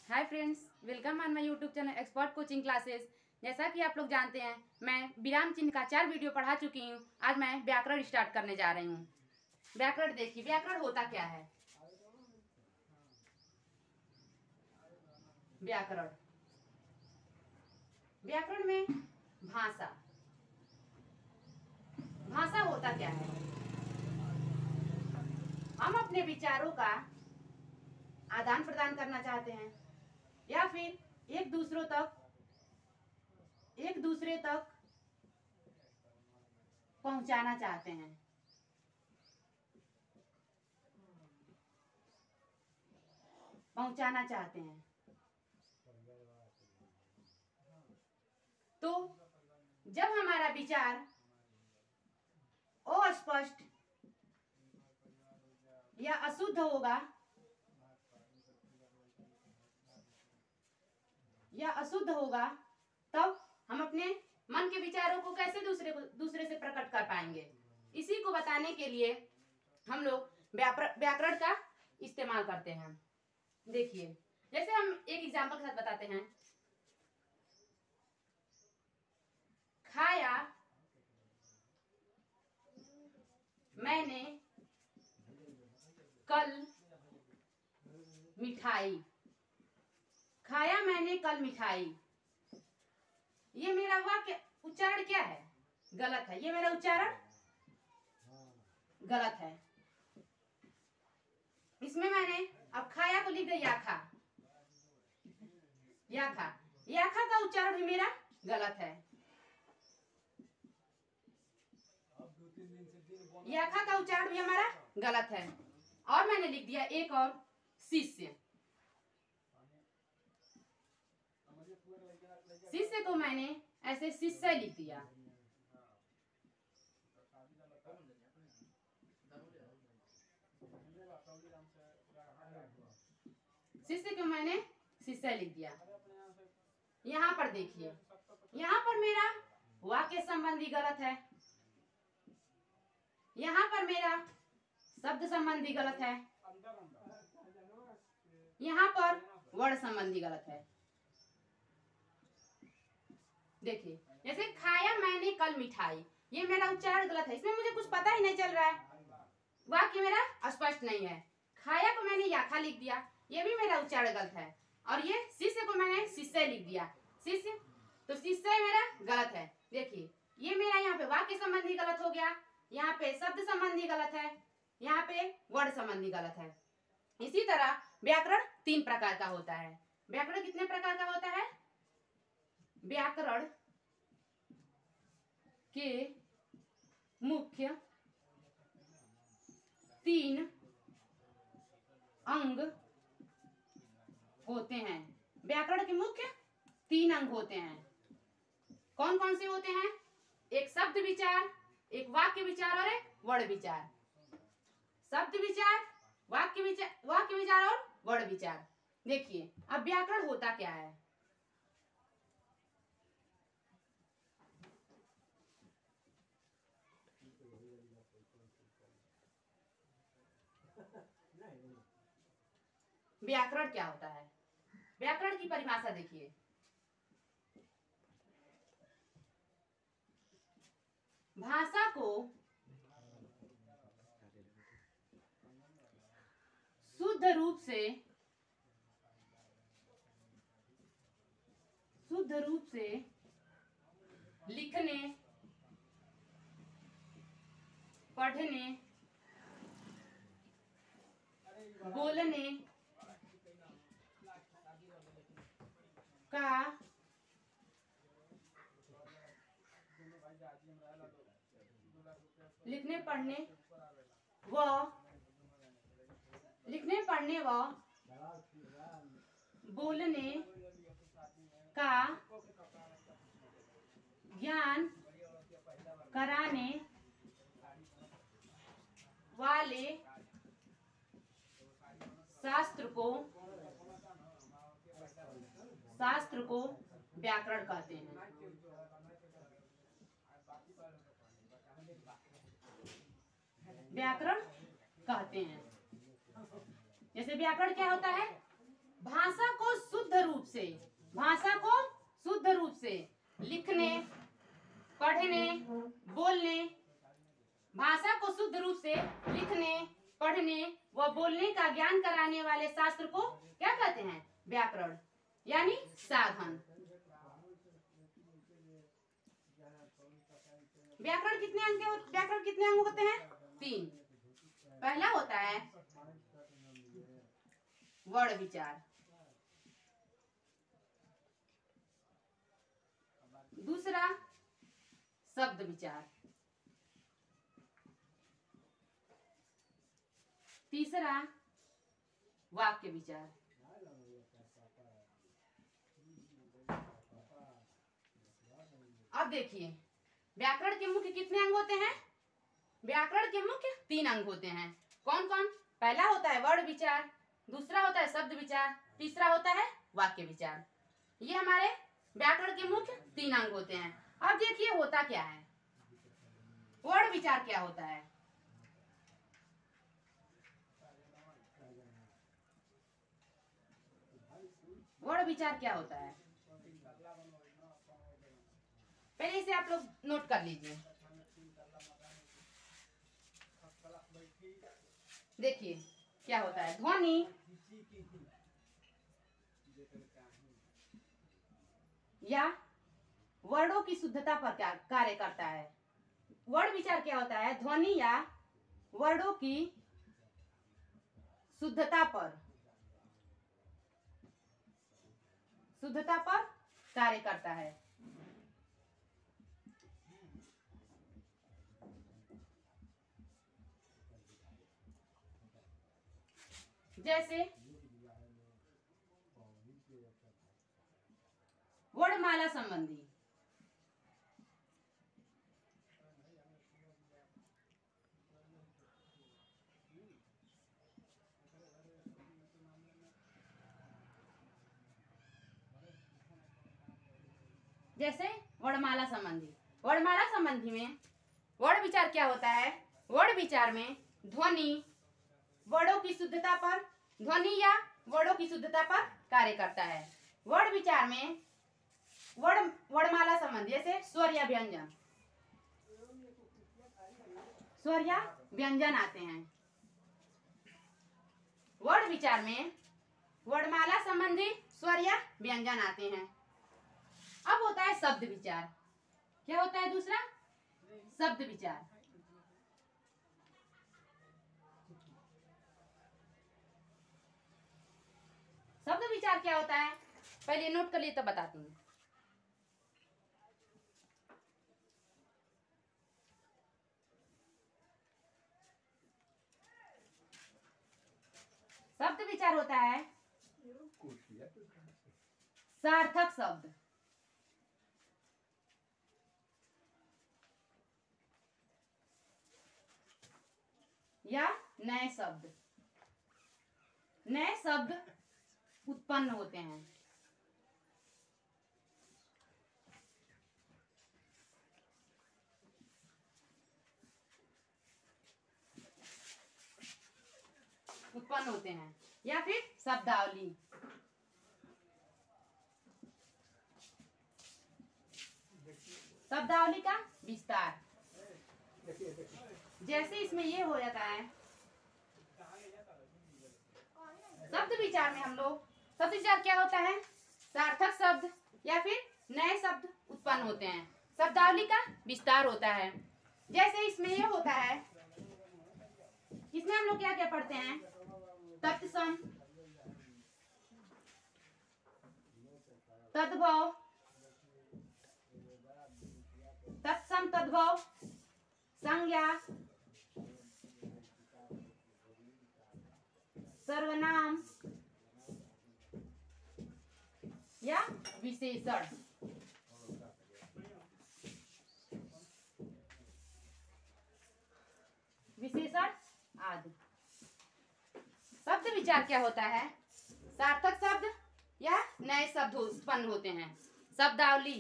Hi friends, welcome on my YouTube channel expert coaching classes. जैसा कि आप लोग जानते हैं, मैं विराम चिन्ह का 4 वीडियो पढ़ा चुकी हूँ। आज मैं व्याकरण स्टार्ट करने जा रही हूँ। व्याकरण देखिए, व्याकरण होता क्या है। व्याकरण व्याकरण में भाषा भाषा होता क्या है। हम अपने विचारों का आदान प्रदान करना चाहते हैं या फिर एक दूसरे तक पहुंचाना चाहते हैं। तो जब हमारा विचार अस्पष्ट या अशुद्ध होगा तब हम अपने मन के विचारों को कैसे दूसरे से प्रकट कर पाएंगे। इसी को बताने के लिए हम लोग व्याकरण का इस्तेमाल करते हैं। देखिए, जैसे हम एक एग्जाम्पल के साथ बताते हैं। खाया मैंने कल मिठाई। खाया मैंने कल मिठाई। ये मेरा वाक्य उच्चारण क्या है? गलत है। ये मेरा उच्चारण गलत है। इसमें मैंने अब खाया को लिख दिया याखा। याखा का उच्चारण भी मेरा गलत है। याखा का उच्चारण भी हमारा गलत है। और मैंने लिख दिया एक और शिष्य। शिष्य को मैंने ऐसे शिष्य लिख दिया। शिष्य को मैंने शिष्य लिख दिया। यहाँ पर देखिए, यहाँ पर मेरा वाक्य संबंधी गलत है। यहाँ पर मेरा शब्द संबंधी गलत है। यहाँ पर वर्ण संबंधी गलत है। देखिए, जैसे खाया मैंने कल मिठाई, ये मेरा उच्चारण गलत है। इसमें मुझे कुछ पता ही नहीं चल रहा है, वाक्य मेरा स्पष्ट नहीं है। खाया को मैंने याखा लिख दिया, ये भी मेरा उच्चारण गलत है। और ये शिष्य को मैंने शिष्य लिख दिया। शिष्य, तो शिष्य मेरा गलत है। देखिए, ये मेरा यहाँ पे वाक्य संबंधी गलत हो गया, यहाँ पे शब्द संबंधी गलत है, यहाँ पे वर्ण संबंधी गलत है। इसी तरह व्याकरण 3 प्रकार का होता है। व्याकरण कितने प्रकार का होता है? व्याकरण के मुख्य 3 अंग होते हैं। व्याकरण के मुख्य 3 अंग होते हैं। कौन कौन से होते हैं? एक शब्द विचार, एक वाक्य विचार और एक वर्ण विचार। शब्द विचार, वाक्य विचार और वर्ण विचार। देखिए, अब व्याकरण होता क्या है। व्याकरण क्या होता है? व्याकरण की परिभाषा देखिए। भाषा को शुद्ध रूप से लिखने, पढ़ने, बोलने का लिखने पढ़ने व बोलने का ज्ञान कराने वाले शास्त्र को व्याकरण कहते हैं। व्याकरण कहते हैं। जैसे व्याकरण क्या होता है? भाषा को शुद्ध रूप से, भाषा को शुद्ध रूप से लिखने, पढ़ने, बोलने, भाषा को शुद्ध रूप से लिखने, पढ़ने व बोलने का ज्ञान कराने वाले शास्त्र को क्या कहते हैं? व्याकरण, यानी साधन। व्याकरण कितने अंग होते हैं? 3। पहला होता है वर्ण विचार, दूसरा शब्द विचार, तीसरा वाक्य विचार। अब देखिए व्याकरण के मुख्य कितने अंग होते हैं? व्याकरण के मुख्य 3 अंग होते हैं। कौन कौन? पहला होता है वर्ण विचार, दूसरा होता है शब्द विचार, तीसरा होता है वाक्य विचार। ये हमारे व्याकरण के मुख्य 3 अंग होते हैं। अब देखिए होता क्या है, वर्ण विचार क्या होता है? वर्ण विचार क्या होता है? पहले इसे आप लोग नोट कर लीजिए। देखिए क्या होता है, ध्वनि या वर्णों की शुद्धता पर क्या कार्य करता है। वर्ण विचार क्या होता है? ध्वनि या वर्णों की शुद्धता पर कार्य करता है। जैसे वर्णमाला संबंधी, जैसे वर्णमाला संबंधी। वर्णमाला संबंधी में वर्ण विचार क्या होता है? वर्ण विचार में ध्वनि वर्णों की शुद्धता पर, ध्वनि या वर्णों की शुद्धता पर कार्य करता है। वर्ण विचार में वर्णमाला संबंधी जैसे स्वर या व्यंजन, स्वर या व्यंजन आते हैं। वर्ण विचार में वर्णमाला संबंधी स्वर या व्यंजन आते हैं। अब होता है शब्द विचार। क्या होता है दूसरा? शब्द विचार। शब्द विचार क्या होता है? पहले नोट कर लिए तब बताती हूँ। शब्द विचार होता है सार्थक शब्द या नए शब्द। नए शब्द उत्पन्न होते हैं। या फिर शब्दावली। शब्दावली का विस्तार। जैसे इसमें ये हो जाता है शब्द विचार में हम लोग, शब्द विचार क्या होता है? सार्थक शब्द या फिर नए शब्द उत्पन्न होते हैं। शब्दावली का विस्तार होता है। जैसे इसमें ये होता है, इसमें हम लोग क्या क्या पढ़ते हैं? तत्सम, तद्भव, तत्सम तद्भव, संज्ञा, सर्वनाम या विशेषण। विशेषण आदि। शब्द विचार क्या होता है? सार्थक शब्द या नए शब्द उत्पन्न होते हैं। शब्दावली,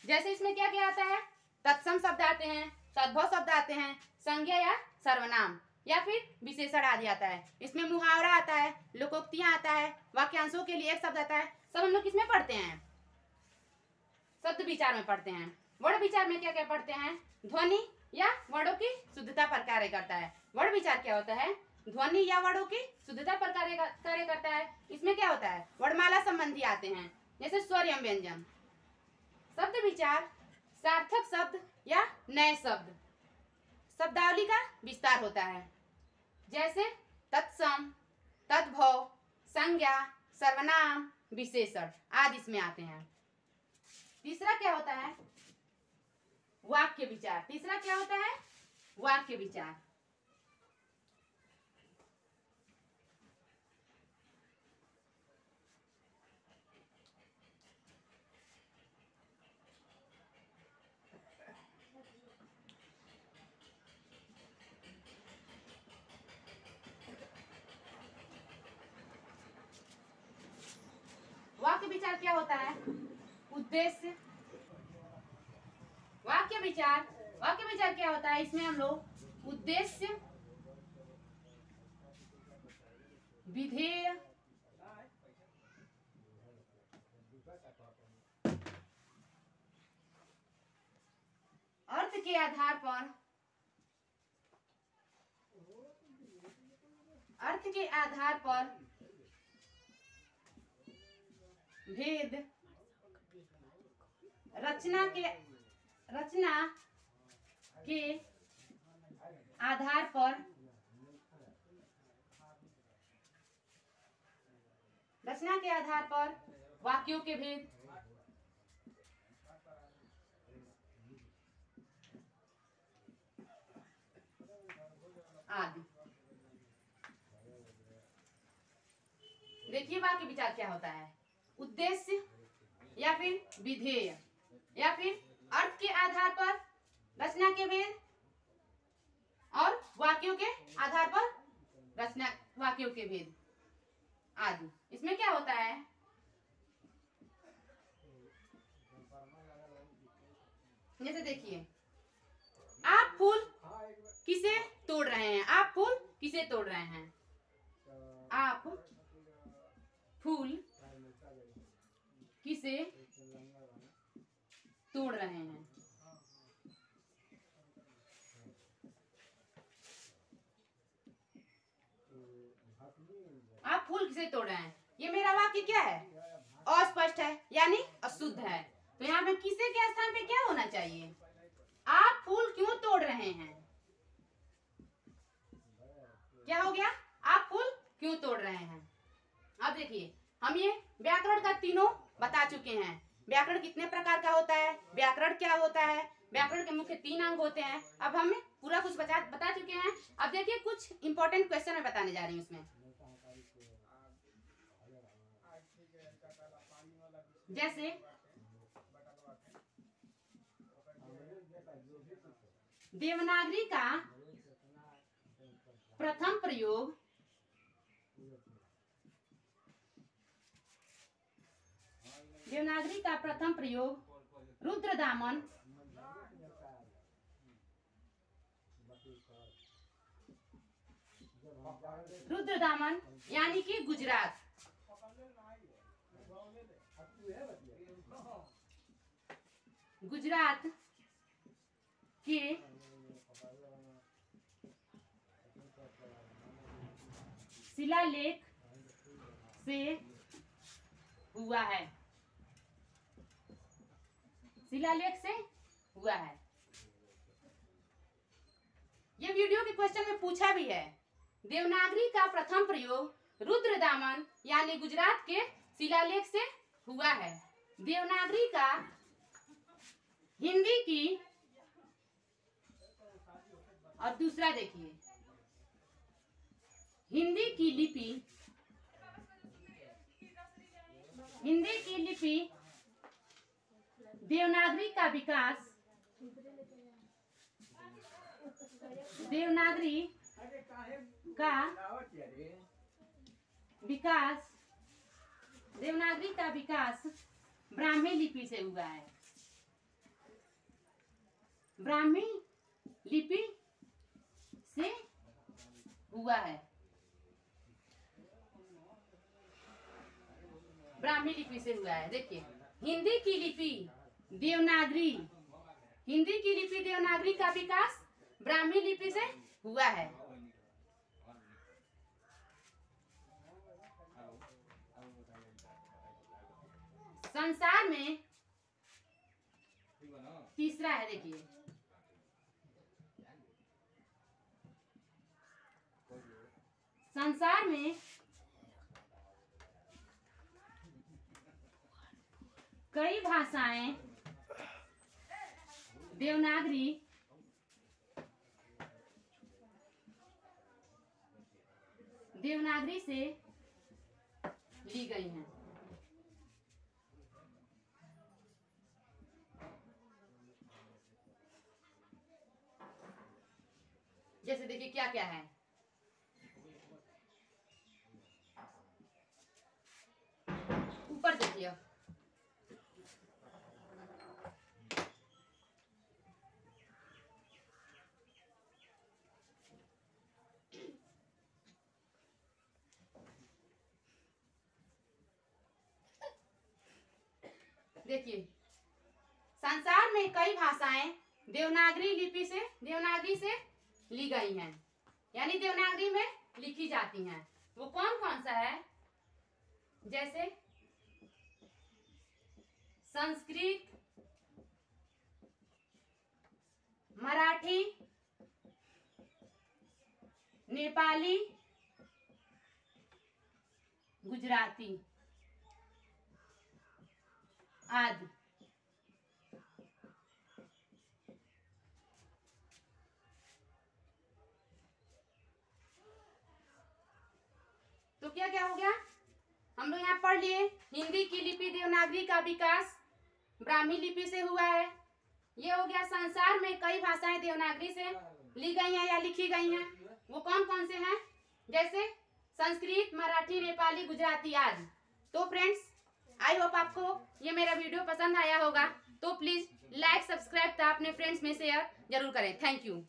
जैसे इसमें क्या क्या आता है? तत्सम शब्द आते हैं, तद्भव शब्द आते हैं, संज्ञा या सर्वनाम या फिर विशेषण आदि आता है। इसमें मुहावरा आता है, लोकोक्तियां आता है, वाक्यांशों के लिए एक शब्द आता है। सब हम लोग किसमें पढ़ते हैं? शब्द विचार में पढ़ते हैं। वर्ण विचार में क्या क्या पढ़ते हैं? ध्वनि या वर्णों की शुद्धता पर कार्य करता है। वर्ण विचार क्या होता है? ध्वनि या वर्णों की शुद्धता पर कार्य करता है। इसमें क्या होता है? वर्णमाला संबंधी आते हैं, जैसे स्वर एवं व्यंजन। शब्द विचार सार्थक शब्द या नए शब्द, शब्दावली का विस्तार होता है, जैसे तत्सम, तद्भव, संज्ञा, सर्वनाम, विशेषण आदि इसमें आते हैं। तीसरा क्या होता है? वाक्य विचार। तीसरा क्या होता है? वाक्य विचार। वाक्य विचार क्या होता है? उद्देश्य। वाक्य विचार क्या होता है? इसमें हम लोग उद्देश्य, विधेय, अर्थ के आधार पर भेद, रचना के आधार पर वाक्यों के भेद आदि। देखिए वाक्य विचार क्या होता है? उद्देश्य या फिर विधेय या फिर अर्थ के आधार पर रचना के भेद और वाक्यों के आधार पर रचना वाक्यों के भेद आदि। इसमें क्या होता है? जैसे देखिए, आप फूल किसे तोड़ रहे हैं? आप फूल किसे तोड़ रहे हैं? आप फूल किसे तोड़ रहे हैं? आप फूल किसे तोड़ रहे हैं? ये मेरा वाक्य क्या है? अस्पष्ट है, यानी अशुद्ध है। तो यहाँ पे किसे के स्थान पे क्या होना चाहिए? आप फूल क्यों तोड़ रहे हैं? क्या हो गया? आप फूल क्यों तोड़ रहे हैं। अब देखिए, हम ये व्याकरण का तीनों बता चुके हैं। व्याकरण कितने प्रकार का होता है, व्याकरण क्या होता है, व्याकरण के मुख्य 3 अंग होते हैं। अब हम पूरा कुछ बता चुके हैं। अब देखिए कुछ इंपॉर्टेंट क्वेश्चन मैं बताने जा रही हूँ इसमें। जैसे देवनागरी का प्रथम प्रयोग रुद्रदामन यानी कि गुजरात के शिलालेख से हुआ है। ये वीडियो के क्वेश्चन में पूछा भी है। देवनागरी का प्रथम प्रयोग रुद्रदामन यानी गुजरात के शिलालेख से हुआ है। देवनागरी का हिंदी की, और दूसरा देखिए, हिंदी की लिपि देवनागरी का विकास ब्राह्मी लिपि से हुआ है। ब्राह्मी लिपि से हुआ है। ब्राह्मी लिपि से हुआ है। देखिए, हिंदी की लिपि देवनागरी, हिंदी की लिपि देवनागरी का विकास ब्राह्मी लिपि से हुआ है। संसार में तीसरा है, देखिए, संसार में कई भाषाएं देवनागरी से ली गई हैं। जैसे देखिए क्या क्या है, ऊपर देखिए, देखिए, संसार में कई भाषाएं देवनागरी से ली गई हैं, यानी देवनागरी में लिखी जाती हैं। वो कौन कौन सा है? जैसे संस्कृत, मराठी, नेपाली, गुजराती आदि। तो क्या क्या हो गया? हम लोग यहाँ पढ़ लिए, हिंदी की लिपि देवनागरी का विकास ब्राह्मी लिपि से हुआ है। ये हो गया, संसार में कई भाषाएं देवनागरी से ली गई हैं या लिखी गई हैं। वो कौन कौन से हैं? जैसे संस्कृत, मराठी, नेपाली, गुजराती आदि। तो फ्रेंड्स, आई होप आपको ये मेरा वीडियो पसंद आया होगा। तो प्लीज लाइक, सब्सक्राइब तथा अपने फ्रेंड्स में शेयर जरूर करें। Thank you.